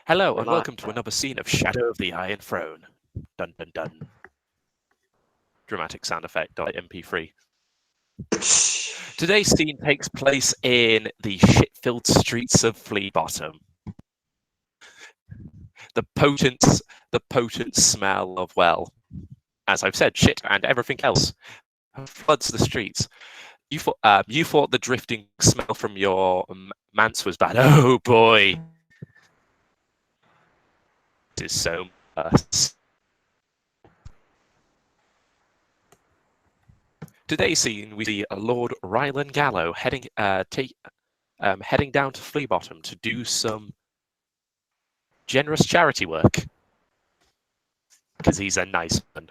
Hello We're and live. welcome to another scene of Shadow of the Iron Throne. Dun dun dun. Dramatic sound effect. MP3. Today's scene takes place in the shit-filled streets of Flea Bottom. The potent smell of, well, as I've said, shit and everything else floods the streets. You thought the drifting smell from your manse was bad. Oh boy, this is so worse. Today's scene, we see Lord Rylan Gallo heading down to Flea Bottom to do some generous charity work because he's a nice man.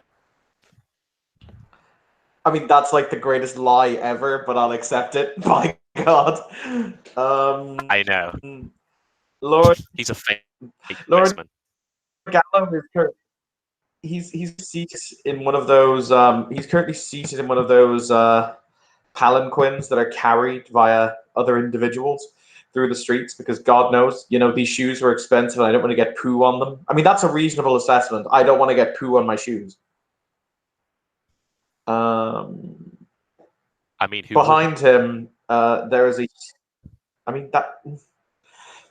I mean, that's like the greatest lie ever, but I'll accept it. My God. I know. Lord He's a fake Lord man. Gallo is he's seated in one of those he's currently seated in one of those palanquins that are carried via other individuals through the streets because God knows, these shoes were expensive and I don't want to get poo on them. I mean, that's a reasonable assessment. I don't want to get poo on my shoes. I mean, Behind him, there is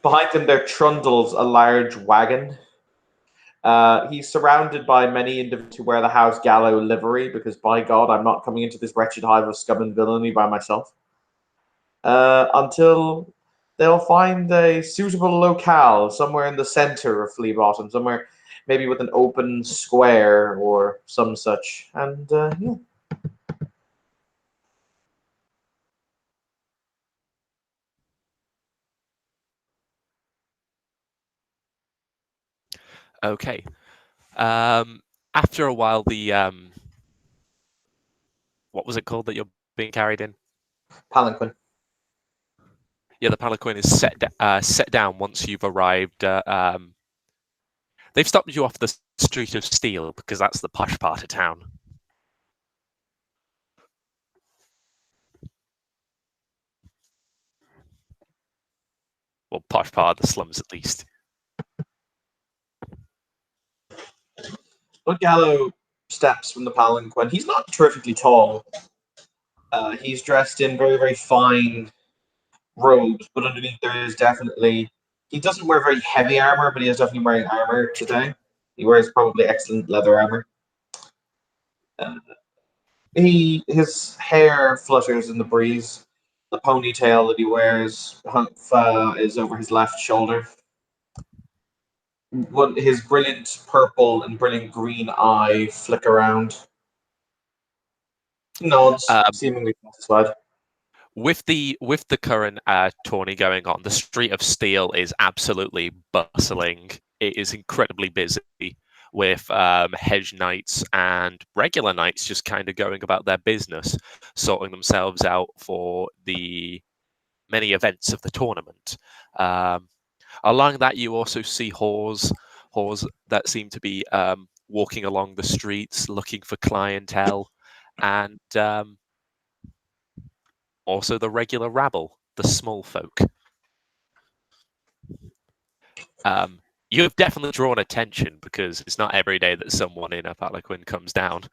behind him there trundles a large wagon. He's surrounded by many individuals who wear the House Gallo livery because, by God, I'm not coming into this wretched hive of scum and villainy by myself. Until they'll find a suitable locale somewhere in the center of Flea Bottom, somewhere maybe with an open square or some such. And yeah. Okay. After a while, the what was it called that you're being carried in? Palanquin. Yeah, the palanquin is set down once you've arrived. They've stopped you off the Street of Steel because that's the posh part of town. Well, posh part of the slums, at least. Lord Gallo steps from the palanquin. He's not terrifically tall. He's dressed in very, very fine robes, but underneath there is definitely. He doesn't wear very heavy armor, but he is definitely wearing armor today. He wears probably excellent leather armor. His hair flutters in the breeze. The ponytail that he wears is over his left shoulder. His brilliant purple and brilliant green eye flick around. Nods, seemingly satisfied. With the current tourney going on, the Street of Steel is absolutely bustling. It is incredibly busy with hedge knights and regular knights just kind of going about their business, sorting themselves out for the many events of the tournament. Along that, you also see whores that seem to be walking along the streets looking for clientele, and also the regular rabble, the small folk. You have definitely drawn attention because it's not every day that someone in a palanquin comes down.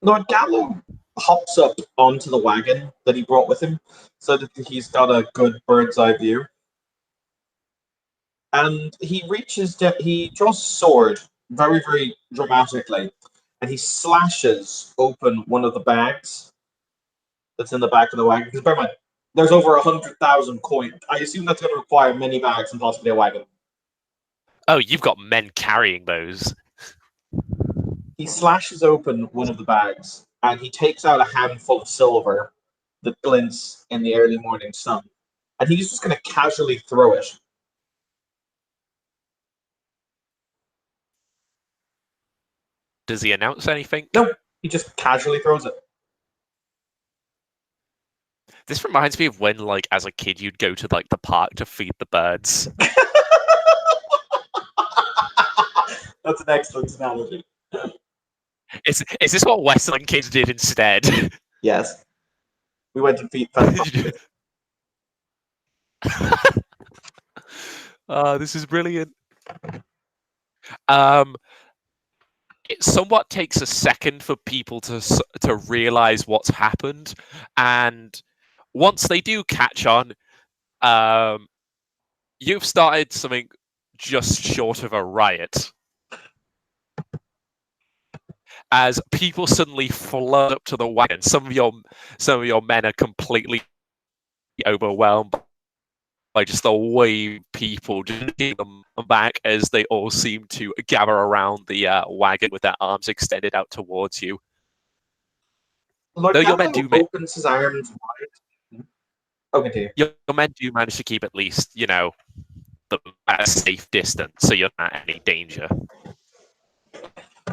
Lord Gallo hops up onto the wagon that he brought with him so that he's got a good bird's eye view. And he draws a sword very, very dramatically, and he slashes open one of the bags that's in the back of the wagon. Because bear in mind, there's over 100,000 coins. I assume that's going to require many bags and possibly a wagon. Oh, you've got men carrying those. He slashes open one of the bags, and he takes out a handful of silver that glints in the early morning sun. And he's just going to casually throw it. Does he announce anything? No, he just casually throws it. This reminds me of when, like, as a kid, you'd go to like the park to feed the birds. That's an excellent analogy. Is this what Westland kids did instead? Yes. We went to feed This is brilliant. Um, it somewhat takes a second for people to realize what's happened, and once they do catch on, um, you've started something just short of a riot. As people suddenly flood up to the wagon, some of your men are completely overwhelmed by just the wave of people just them back as they all seem to gather around the wagon with their arms extended out towards you. Lord Though Gallo opens his arms wide. Oh, continue. your men do manage to keep at least, at a safe distance, so you're not in any danger.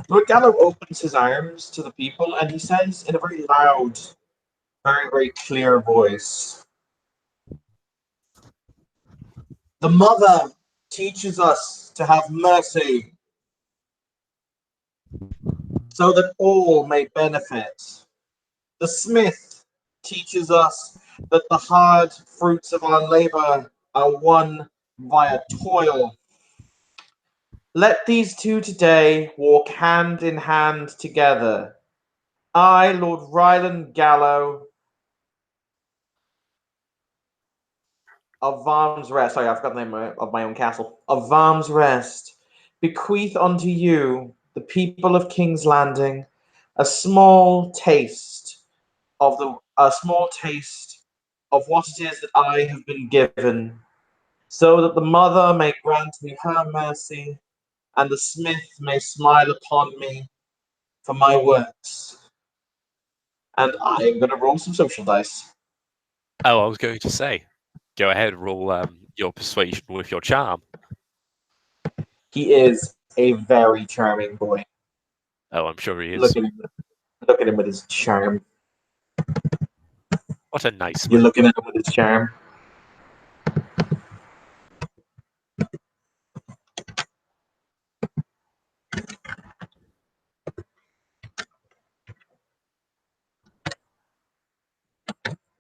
Lord Gallo opens his arms to the people and he says in a very loud, very, very clear voice, "The mother teaches us to have mercy so that all may benefit. The smith teaches us that the hard fruits of our labor are won via toil. Let these two today walk hand in hand together. I, Lord Ryland Gallo of Varm's Rest, sorry, I forgot the name of my own castle, of Varm's Rest, bequeath unto you, the people of King's Landing, a small taste of what it is that I have been given, so that the mother may grant me her mercy, and the smith may smile upon me for my works. And I am going to roll some social dice. Oh, I was going to say, go ahead, roll your persuasion with your charm. He is a very charming boy. Oh, I'm sure he is. Look at him with his charm. What a nice You're man. looking at him with his charm.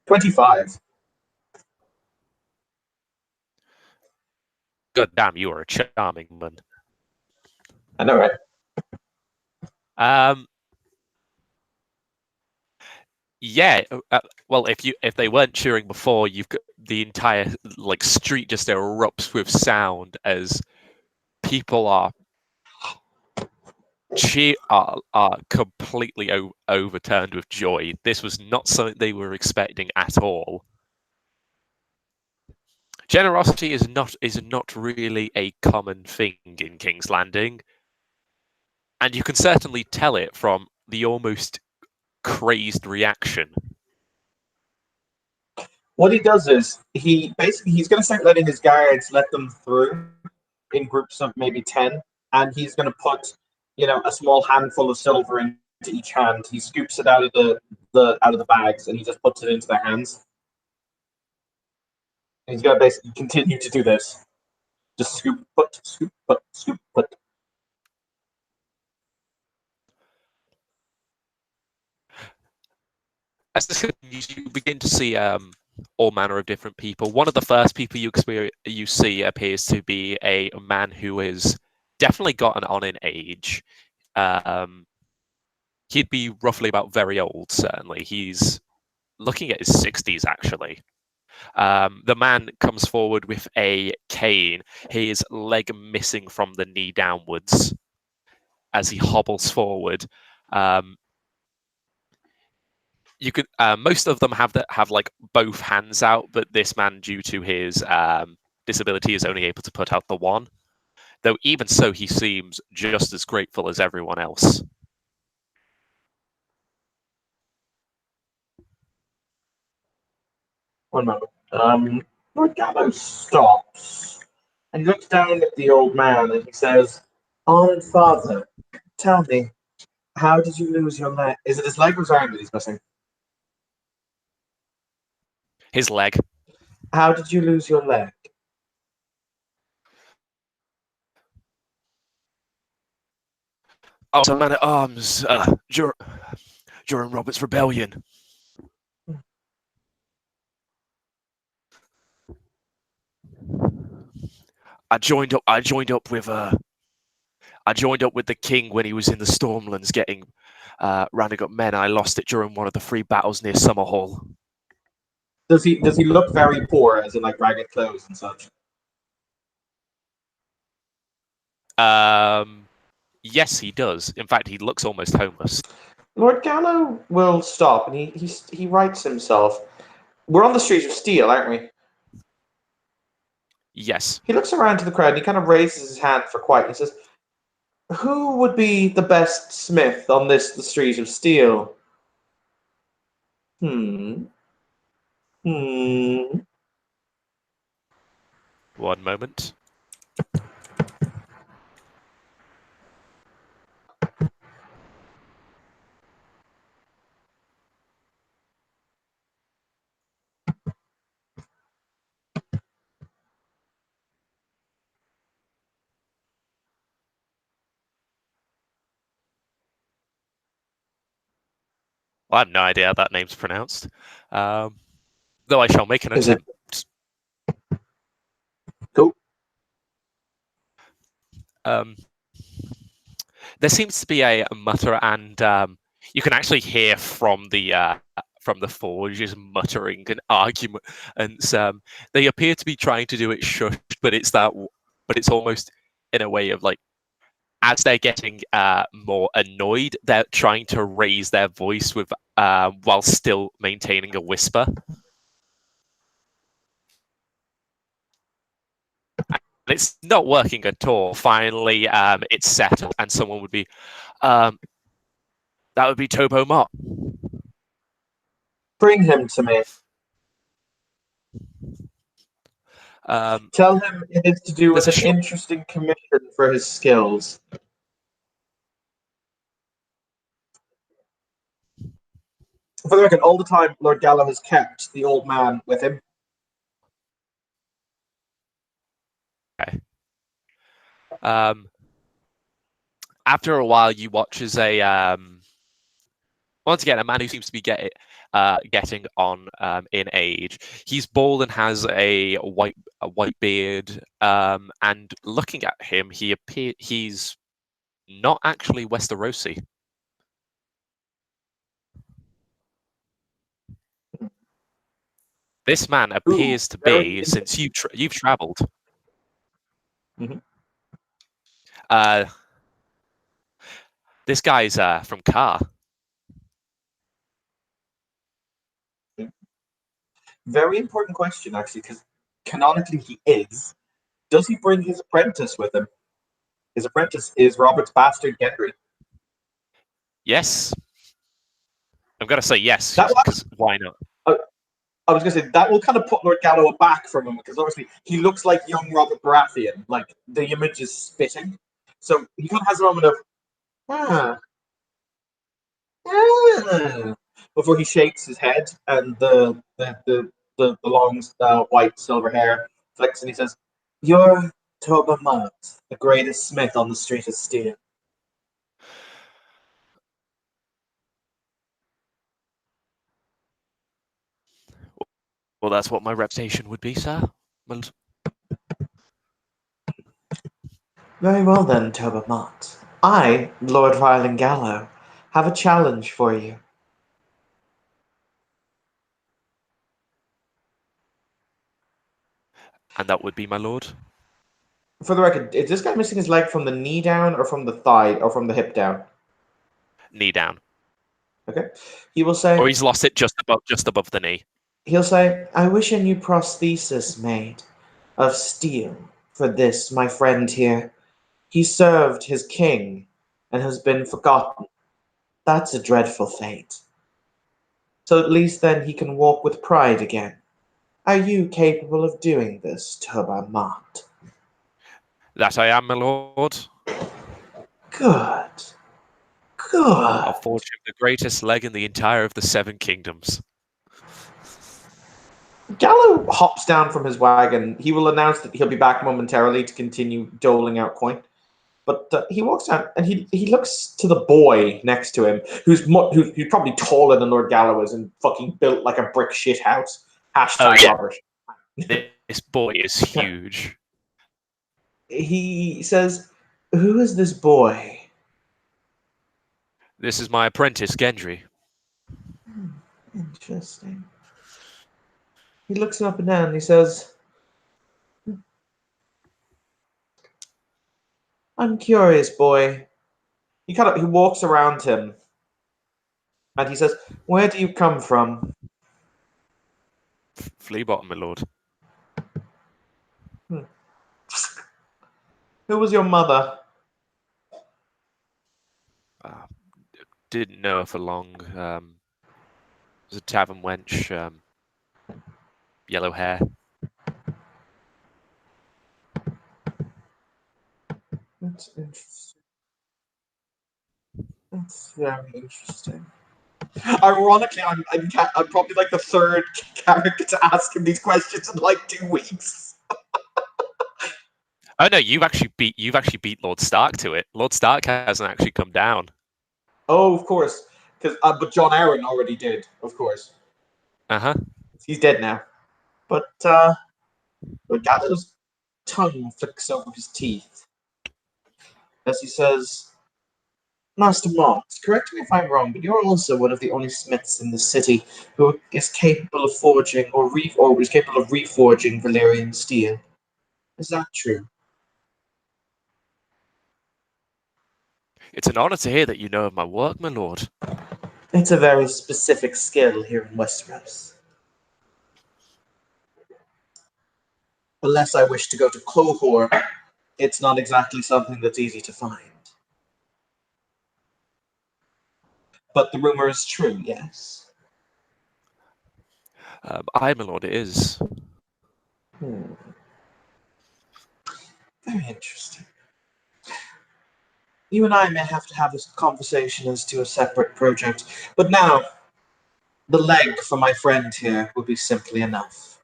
$25. God damn, you are a charming man. I know, right? Yeah. Well, if they weren't cheering before, you've got the entire street just erupts with sound as people are completely overturned with joy. This was not something they were expecting at all. Generosity is not really a common thing in King's Landing, and you can certainly tell it from the almost crazed reaction. What he does is he's going to start letting his guards let them through in groups of maybe 10, and he's going to put a small handful of silver into each hand. He scoops it out of the bags and he just puts it into their hands. And he's going to basically continue to do this. Just scoop, put, scoop, put, scoop, put. As this continues, you begin to see all manner of different people. One of the first people you see appears to be a man who has definitely gotten on in age. He'd be roughly about very old, certainly. He's looking at his 60s, actually. The man comes forward with a cane, his leg missing from the knee downwards as he hobbles forward. You could most of them have both hands out, but this man, due to his disability, is only able to put out the one. Though even so, he seems just as grateful as everyone else. One moment. Lord Gallo stops and looks down at the old man and he says, "Honored father, tell me, how did you lose your leg? Is it his leg or his arm that he's missing? His leg. How did you lose your leg?" Oh, so man at arms during Robert's rebellion. I joined up. I joined up with the king when he was in the Stormlands, getting rounding up men. I lost it during one of the three battles near Summerhall. Does he look very poor, as in like ragged clothes and such? Yes, he does. In fact, he looks almost homeless. Lord Gallo will stop, and he writes himself. We're on the street of Steel, aren't we? Yes. He looks around to the crowd, and he kind of raises his hand for quiet. He says, "Who would be the best smith on the street of Steel?" Hmm. Hmm. One moment. Well, I have no idea how that name's pronounced. Though I shall make an Is it attempt. cool? Um, there seems to be a mutter, and you can actually hear from the forges muttering and argument, and they appear to be trying to do it shushed, but it's almost in a way of like as they're getting more annoyed, they're trying to raise their voice with while still maintaining a whisper. And it's not working at all. Finally, it's settled, and someone would be, um, that would be Tobo Mott. Bring him to me. Um, Tell him it is to do with there's a an short. interesting commission for his skills. For the record, all the time Lord Gallo has kept the old man with him. Okay. After a while, you watch as once again a man who seems to be getting on in age. He's bald and has a white beard. And looking at him, he's not actually Westerosi. This man Ooh, appears to very be, since you've travelled. mm-hmm. Uh, this guy's from Car. Very important question, actually, because canonically he is. Does he bring his apprentice with him? His apprentice is Robert's bastard Gendry. Yes, I'm gonna say yes That because why not? I was going to say that will kind of put Lord Gallo back from him because obviously he looks like young Robert Baratheon. Like the image is spitting, so he kind of has a moment of ah, ah, before he shakes his head and the long white silver hair flicks and he says, "You're Toba Mott, the greatest smith on the street of Steel." Well, that's what my reputation would be, sir. Well, Very well then, Toba Mott. I, Lord Rylan Gallo, have a challenge for you. and that would be my lord. For the record, is this guy missing his leg from the knee down or from the thigh or from the hip down? Knee down, Okay. He will or say, he's lost it just above the knee. I wish a new prosthesis made of steel for this, my friend here. He served his king and has been forgotten. That's a dreadful fate. So at least then he can walk with pride again. Are you capable of doing this, Toba Mott? That I am, my lord. Good. Good. I'll forge him the greatest leg in the entire of the Seven Kingdoms. Gallo hops down from his wagon. He will announce that he'll be back momentarily to continue doling out coin. But he walks down and he looks to the boy next to him, who's probably taller than Lord Gallo is and fucking built like a brick shit house. Oh Hashtag yeah, Robert. this boy is Yeah. huge. he says, "Who is this boy?" This is my apprentice, Gendry. Interesting. He looks up and down and he says, "I'm curious, boy." He walks around him and he says, "Where do you come from?" Fleabottom, my lord. Hmm. "Who was your mother?" Uh, didn't know her for long. Was a tavern wench, yellow hair. That's interesting. That's very interesting. Ironically, I'm probably like the third character to ask him these questions in like 2 weeks. Oh no, you've actually beat Lord Stark to it. Lord Stark hasn't actually come down. Oh, of course, because but John Aaron already did, of course. Uh-huh. He's dead now. But Gallo's tongue flicks over his teeth as he says, "Master Marks, correct me if I'm wrong, but you're also one of the only smiths in the city who is capable of forging or is capable of reforging Valyrian steel. Is that true?" It's an honor to hear that you know of my work, my lord. It's a very specific skill here in Westeros. Unless I wish to go to Qohor, it's not exactly something that's easy to find. But the rumor is true, yes. Aye, my lord, it is. Hmm. Very interesting. You and I may have to have this conversation as to a separate project, but now the leg for my friend here will be simply enough.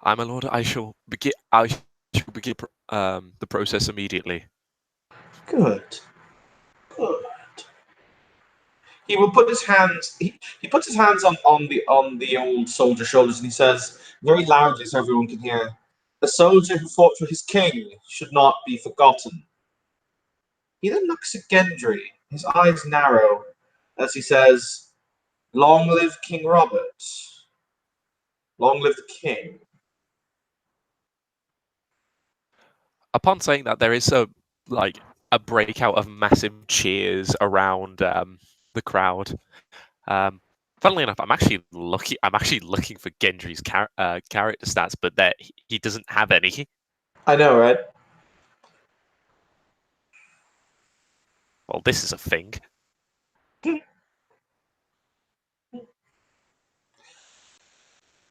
Aye, my lord, I shall begin the process immediately. Good. Good. He will put his hands. He puts his hands on the old soldier's shoulders, and he says very loudly, so everyone can hear: "A soldier who fought for his king should not be forgotten." He then looks at Gendry. His eyes narrow as he says, "Long live King Robert. Long live the king." Upon saying that, there is a breakout of massive cheers around the crowd. Um, Funnily enough, I'm actually looking for Gendry's character stats, but he doesn't have any. I know, right? Well, this is a thing.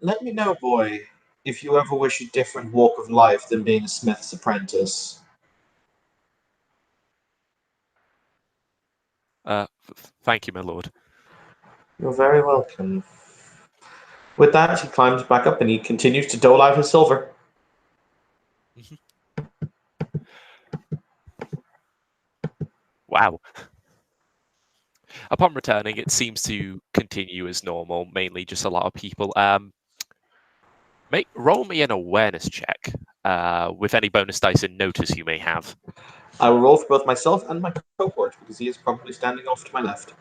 Let me know, boy, if you ever wish a different walk of life than being a smith's apprentice. Thank you, my lord. You're very welcome. With that, he climbs back up and he continues to dole out his silver. Mhm. Wow. Upon returning, it seems to continue as normal, mainly just a lot of people. Roll me an awareness check with any bonus dice and notice you may have. I will roll for both myself and my cohort because he is probably standing off to my left.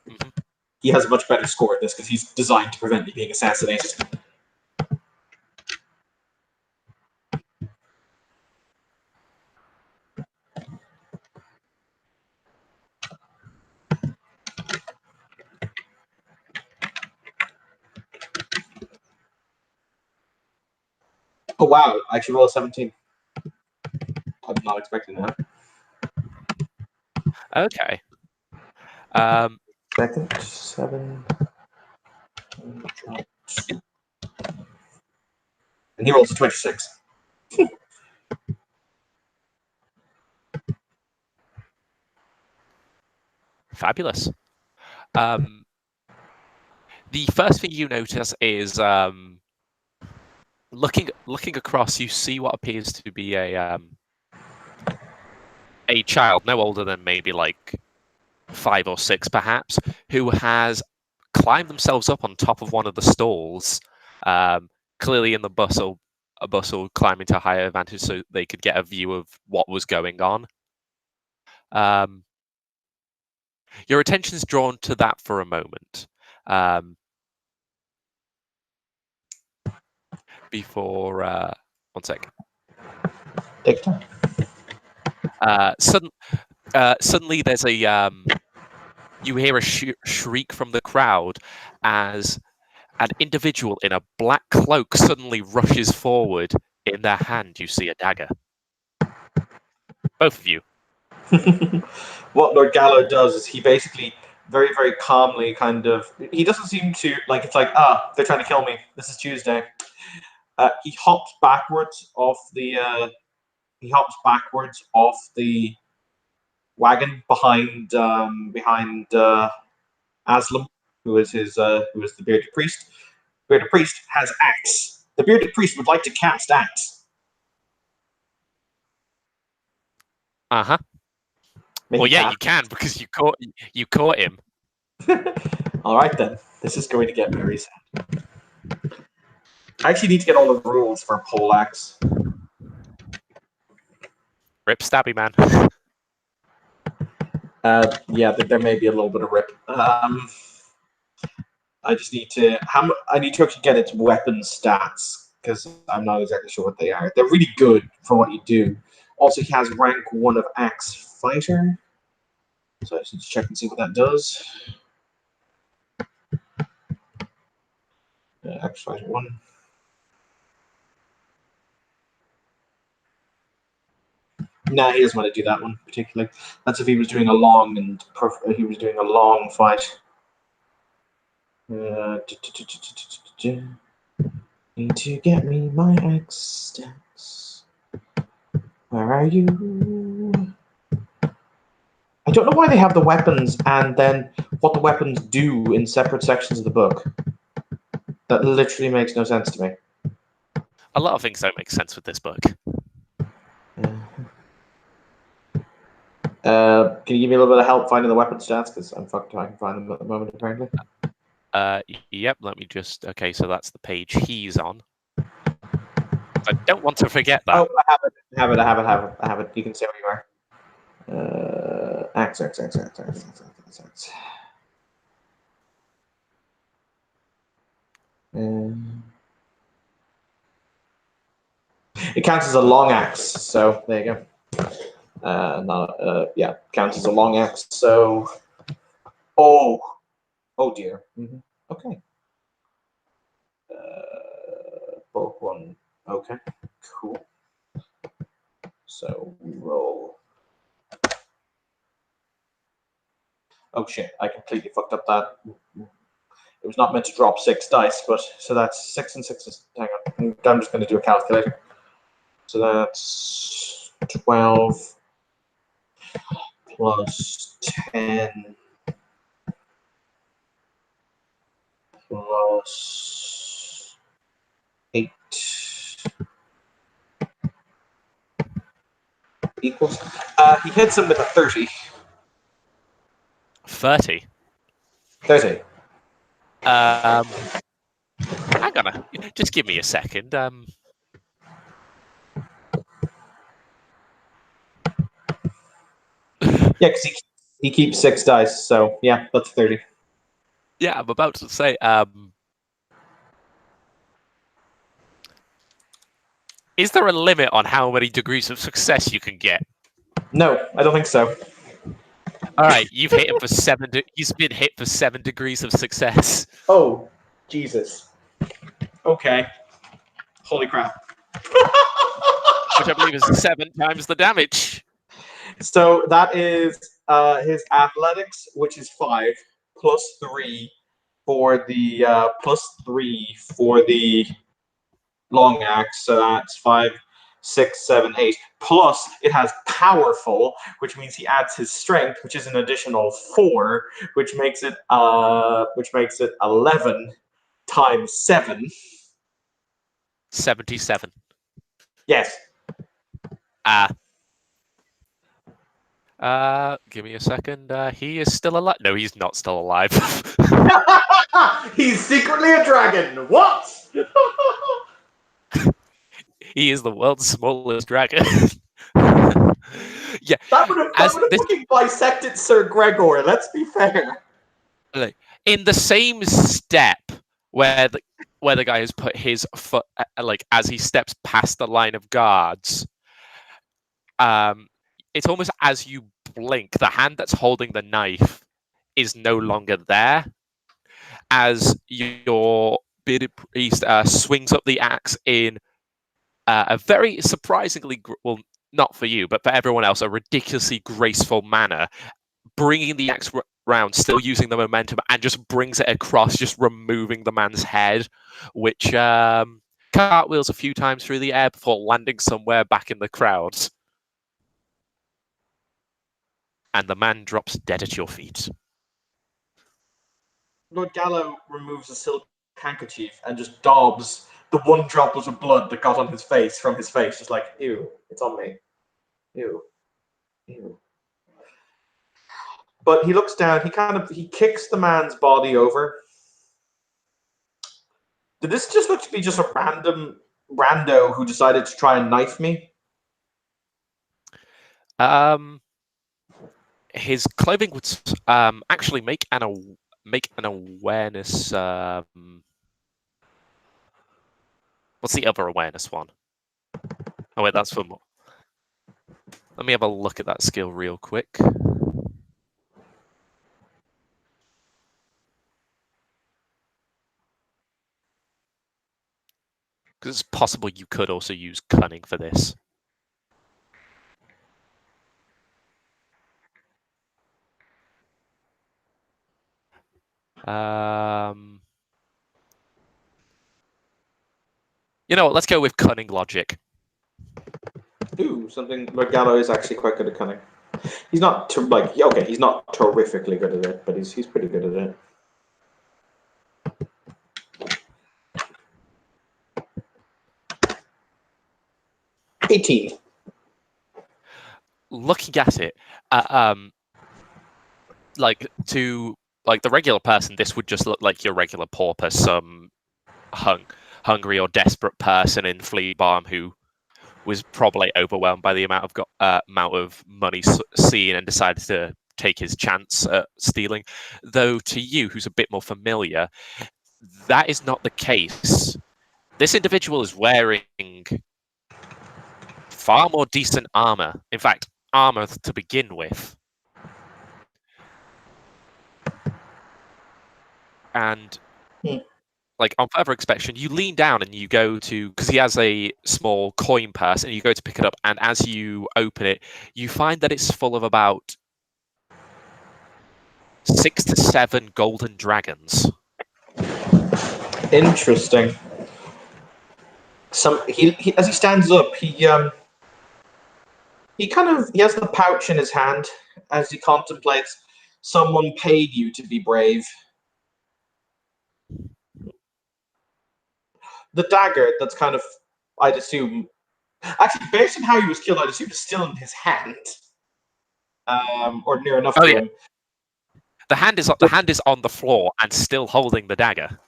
Mhm. He has a much better score at this because he's designed to prevent me being assassinated. Oh wow! I actually rolled a 17. I'm not expecting that. Okay. Um, Second, 7. And he rolls a 26. Fabulous. Um, the first thing you notice is looking across. You see what appears to be a child, no older than maybe like 5 or 6 perhaps, who has climbed themselves up on top of one of the stalls, clearly in the bustle, a bustle climbing to a higher advantage so they could get a view of what was going on. Your attention's drawn to that for a moment. Before, one sec. Take time. Suddenly there's a, you hear a shriek from the crowd as an individual in a black cloak suddenly rushes forward. In their hand, you see a dagger. Both of you. What Lord Gallo does is he basically very, very calmly he doesn't seem to like it's like, they're trying to kill me. This is Tuesday. He hops backwards off the wagon behind Aslam, who is the bearded priest. Bearded priest has axe. The bearded priest would like to cast axe. Uh-huh. Well, yeah, you can because you caught him. All right then. This is going to get very sad. I actually need to get all the rules for pole axe. Rip stabby man. Yeah, there may be a little bit of rip. I just need to. I need to actually get its weapon stats because I'm not exactly sure what they are. They're really good for what you do. Also, he has rank 1 of axe fighter, so I just need to check and see what that does. Axe fighter 1. Nah, he doesn't want to do that one particularly. That's if he was doing a long fight. Need to get me my axe stats. Where are you? I don't know why they have the weapons and then what the weapons do in separate sections of the book. That literally makes no sense to me. A lot of things don't make sense with this book. Can you give me a little bit of help finding the weapon stats? Because I'm fucked. I can find them at the moment, apparently. Yep, let me just... Okay, so that's the page he's on. I don't want to forget that. Oh, I have it. You can say where you are. Axe. It counts as a long axe, so there you go. Yeah, counts as a long axe. So, oh dear. Okay. Both one. Okay, cool. So we roll. Oh shit! I completely fucked up that. It was not meant to drop 6 dice, but so that's 6 and 6. Hang on, I'm just going to do a calculator. So that's 12 plus 10 plus 8 equals. He hits him with a 30. 30. 30. Hang on, just give me a second. Yeah, because he keeps 6 dice, so yeah, that's 30. Yeah, I'm about to say, is there a limit on how many degrees of success you can get? No, I don't think so. All right, you've hit him for 7. He's been hit for 7 degrees of success. Oh, Jesus. Okay. Holy crap. Which I believe is 7 times the damage. So that is his athletics, which is 5, plus 3 for the long axe. So that's 5, 6, 7, 8. Plus it has powerful, which means he adds his strength, which is an additional 4, which makes it 11 times 7. 77. Yes. Give me a second. He is still alive. No, he's not still alive. He's secretly a dragon. What? He is the world's smallest dragon. Yeah, That would have as this fucking bisected Sir Gregor. Let's be fair. in the same step where the guy has put his foot, like as he steps past the line of guards. It's almost as you blink, the hand that's holding the knife is no longer there. As your bearded priest swings up the axe in a very surprisingly, well, not for you, but for everyone else, a ridiculously graceful manner, bringing the axe round, still using the momentum, and just brings it across, just removing the man's head, which cartwheels a few times through the air before landing somewhere back in the crowds. And the man drops dead at your feet. Lord Gallo removes a silk handkerchief and just daubs the one droplet of blood that got on his face from his face, just like, ew, it's on me. Ew. Ew. But he looks down, he kicks the man's body over. Did this just look to be just a random rando who decided to try and knife me? His clothing would actually make an awareness. What's the other awareness one? Oh wait, that's for more. Let me have a look at that skill real quick. Because it's possible you could also use cunning for this. You know what? Let's go with cunning logic. Ooh, something Lord Gallo is actually quite good at cunning. He's not he's not terrifically good at it, but he's pretty good at it. 18. Looking at it, like the regular person, this would just look like your regular pauper, some hungry or desperate person in Flea Barm who was probably overwhelmed by the amount of money seen and decided to take his chance at stealing. Though to you, who's a bit more familiar, that is not the case. This individual is wearing far more decent armor. In fact, armor to begin with. And like on further inspection, you lean down and you go to, because he has a small coin purse, and you go to pick it up, and as you open it, you find that it's full of about 6 to 7 golden dragons. Interesting. He as he stands up, he has the pouch in his hand as he contemplates. Someone paid you to be brave. The dagger that's kind of, I'd assume, actually based on how he was killed, I'd assume it's still in his hand, or near enough to him. The hand is on the floor and still holding the dagger.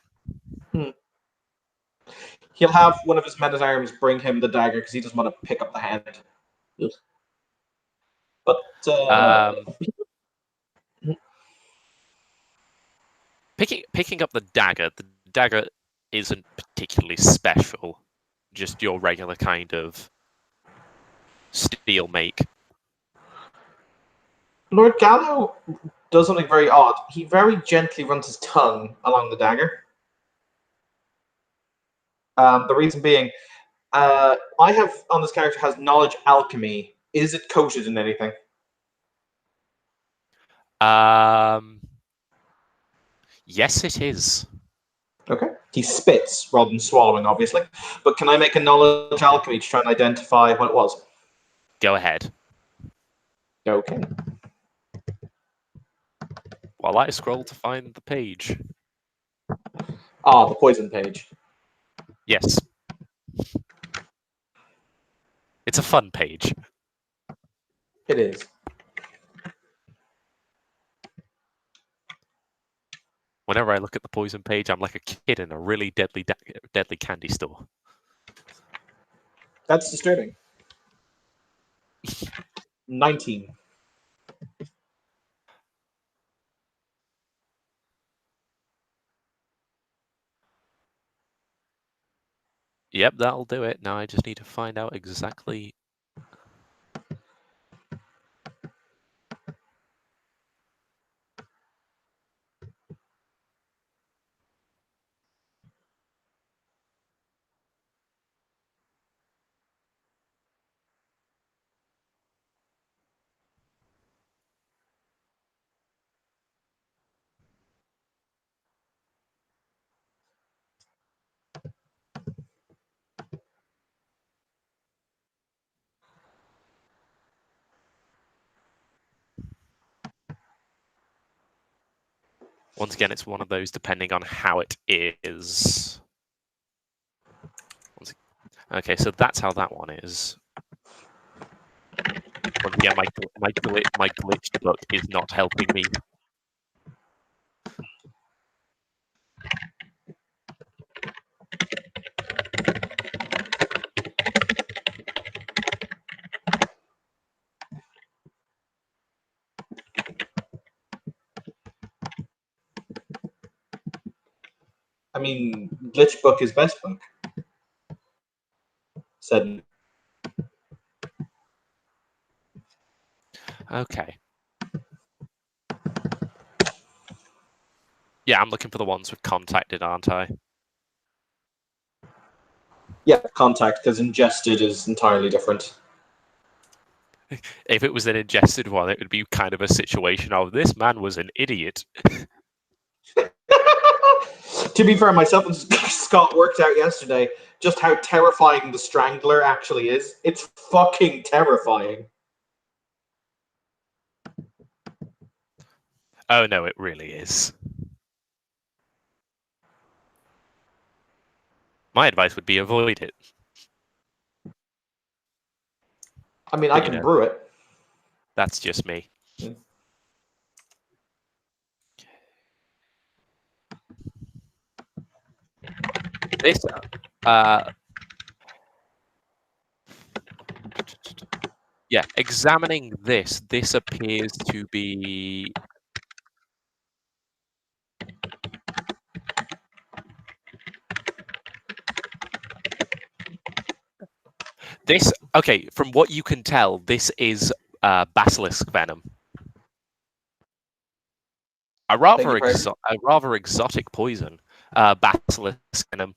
He'll have one of his men-at-arms bring him the dagger because he doesn't want to pick up the hand. But picking up the dagger isn't particularly special. Just your regular kind of steel make. Lord Gallo does something very odd. He very gently runs his tongue along the dagger. The reason being, I have on this character has knowledge alchemy. Is it coated in anything? Yes, it is. Okay. He spits rather than swallowing, obviously. But can I make a knowledge alchemy to try and identify what it was? Go ahead. Okay. While I scroll to find the page. Ah, the poison page. Yes. It's a fun page. It is. Whenever I look at the poison page, I'm like a kid in a really deadly candy store. That's disturbing. 19. Yep, that'll do it. Now I just need to find out exactly. Once again, it's one of those depending on how it is. Okay, so that's how that one is. Once again, my glitched book is not helping me. I mean, glitch book is best book. Said. Okay. Yeah, I'm looking for the ones with contacted, aren't I? Yeah, contact, because ingested is entirely different. If it was an ingested one, it would be kind of a situation of this man was an idiot. To be fair, myself and Scott worked out yesterday just how terrifying the Strangler actually is. It's fucking terrifying. Oh no, it really is. My advice would be avoid it. I mean, I But you can know, brew it. that's just me. Mm. This, yeah, examining this appears to be this. Okay, from what you can tell, this is basilisk venom. A rather exotic poison. Basilisk venom.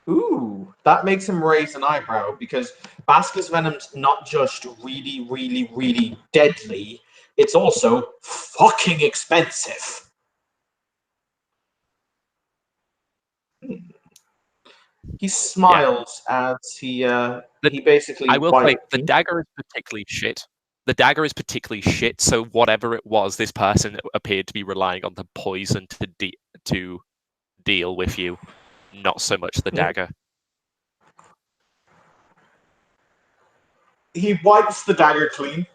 Ooh, that makes him raise an eyebrow because Basilisk Venom's not just really, really, really deadly, it's also fucking expensive. He Yeah. smiles as he basically I will say wipes. the dagger is particularly shit. The dagger is particularly shit. So whatever it was, this person appeared to be relying on the poison to deal with you, not so much the dagger. He wipes the dagger clean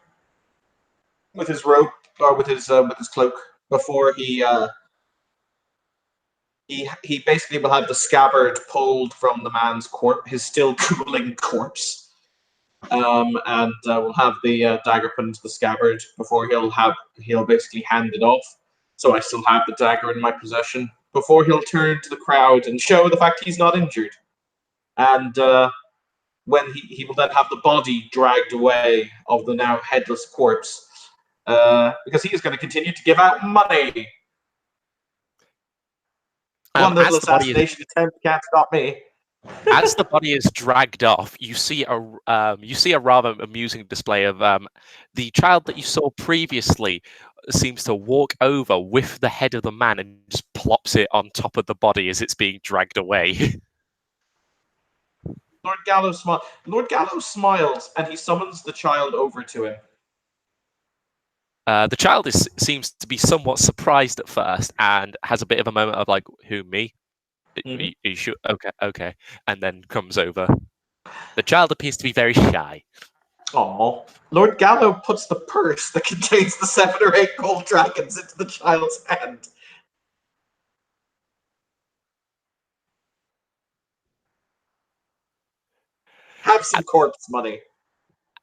with his robe or with his cloak before he basically will have the scabbard pulled from the man's corpse, his still cooling corpse, and we'll have the dagger put into the scabbard before he'll basically hand it off. So I still have the dagger in my possession before he'll turn to the crowd and show the fact he's not injured. And when he will then have the body dragged away of the now headless corpse, because he is going to continue to give out money. One little As the body is assassination attempt can't stop me. as the body is dragged off, you see a rather amusing display of the child that you saw previously seems to walk over with the head of the man and just plops it on top of the body as it's being dragged away. Lord Gallo smiles and he summons the child over to him. The child seems to be somewhat surprised at first and has a bit of a moment of like, "Who, me? Mhm. You should okay," and then comes over. The child appears to be very shy. Oh, Lord Gallo puts the purse that contains the 7 or 8 gold dragons into the child's hand. Have some At, corpse money.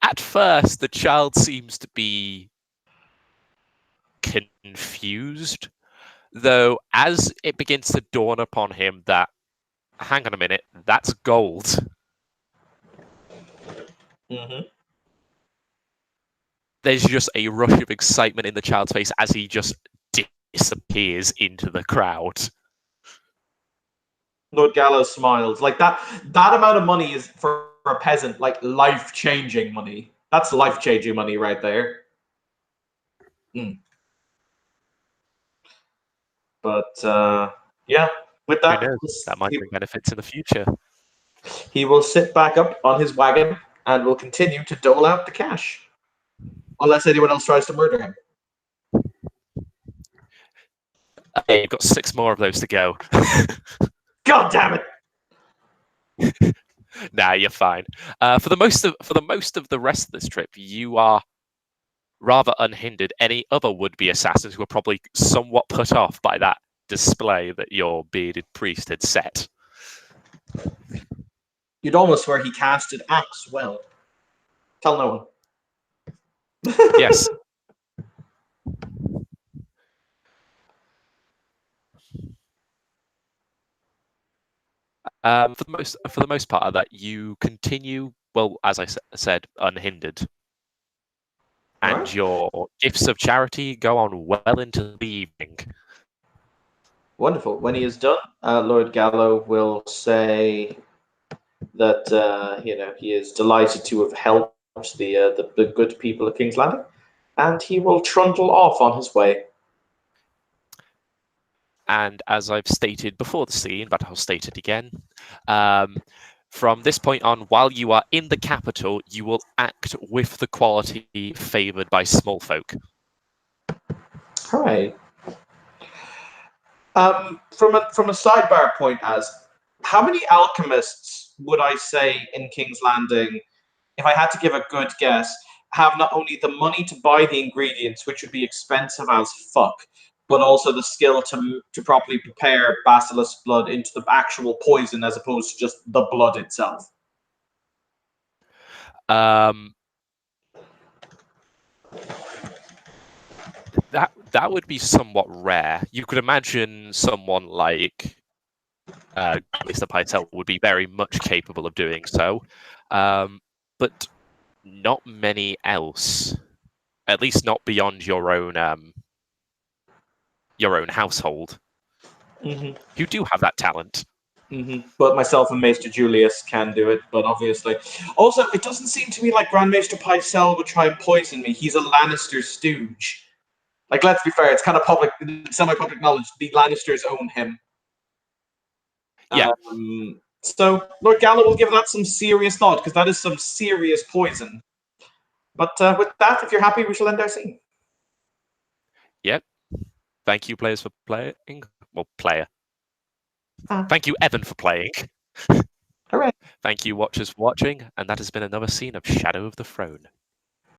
at first, the child seems to be confused, though as it begins to dawn upon him that, hang on a minute, that's gold. Mm-hmm. There's just a rush of excitement in the child's face as he just disappears into the crowd. Lord Gallo smiles. Like that amount of money is for a peasant, like life-changing money. That's life-changing money right there. Mm. But yeah, with Who that, knows? That might bring benefits in the future. he will sit back up on his wagon and will continue to dole out the cash. Unless anyone else tries to murder him. Hey, you've got 6 more of those to go. God damn it! Nah, you're fine. For the most of the rest of this trip, you are rather unhindered. Any other would-be assassins who are probably somewhat put off by that display that your bearded priest had set. You'd almost swear he casted axe well. Tell no one. Yes. For the most part of that, you continue well, as I said, unhindered, All and right. your gifts of charity go on well into the evening. Wonderful. When he is done, Lord Gallo will say that he is delighted to have helped the good people of King's Landing, and he will trundle off on his way. And as I've stated before the scene, but I'll state it again, from this point on, while you are in the capital, you will act with the quality favoured by small folk. All right. From a sidebar point, as how many alchemists would I say in King's Landing, if I had to give a good guess, have not only the money to buy the ingredients, which would be expensive as fuck, but also the skill to properly prepare basilisk blood into the actual poison as opposed to just the blood itself? Um, that would be somewhat rare. You could imagine someone like Mr. Pytel would be very much capable of doing so, but not many else. At least not beyond your own household, Mm-hmm. who do have that talent. Mm-hmm. But myself and Maester Julius can do it, but obviously. Also, it doesn't seem to me like Grand Maester Pycelle would try and poison me. He's a Lannister stooge. Like, let's be fair, it's kind of semi-public knowledge. The Lannisters own him. Yeah, So Lord Gallo will give that some serious thought, because that is some serious poison. But with that, if you're happy, we shall end our scene. yep. Thank you, players, for playing. Well, player. Ah. Thank you, Evan, for playing. All right. Thank you, watchers, for watching, and that has been another scene of Shadow of the Throne.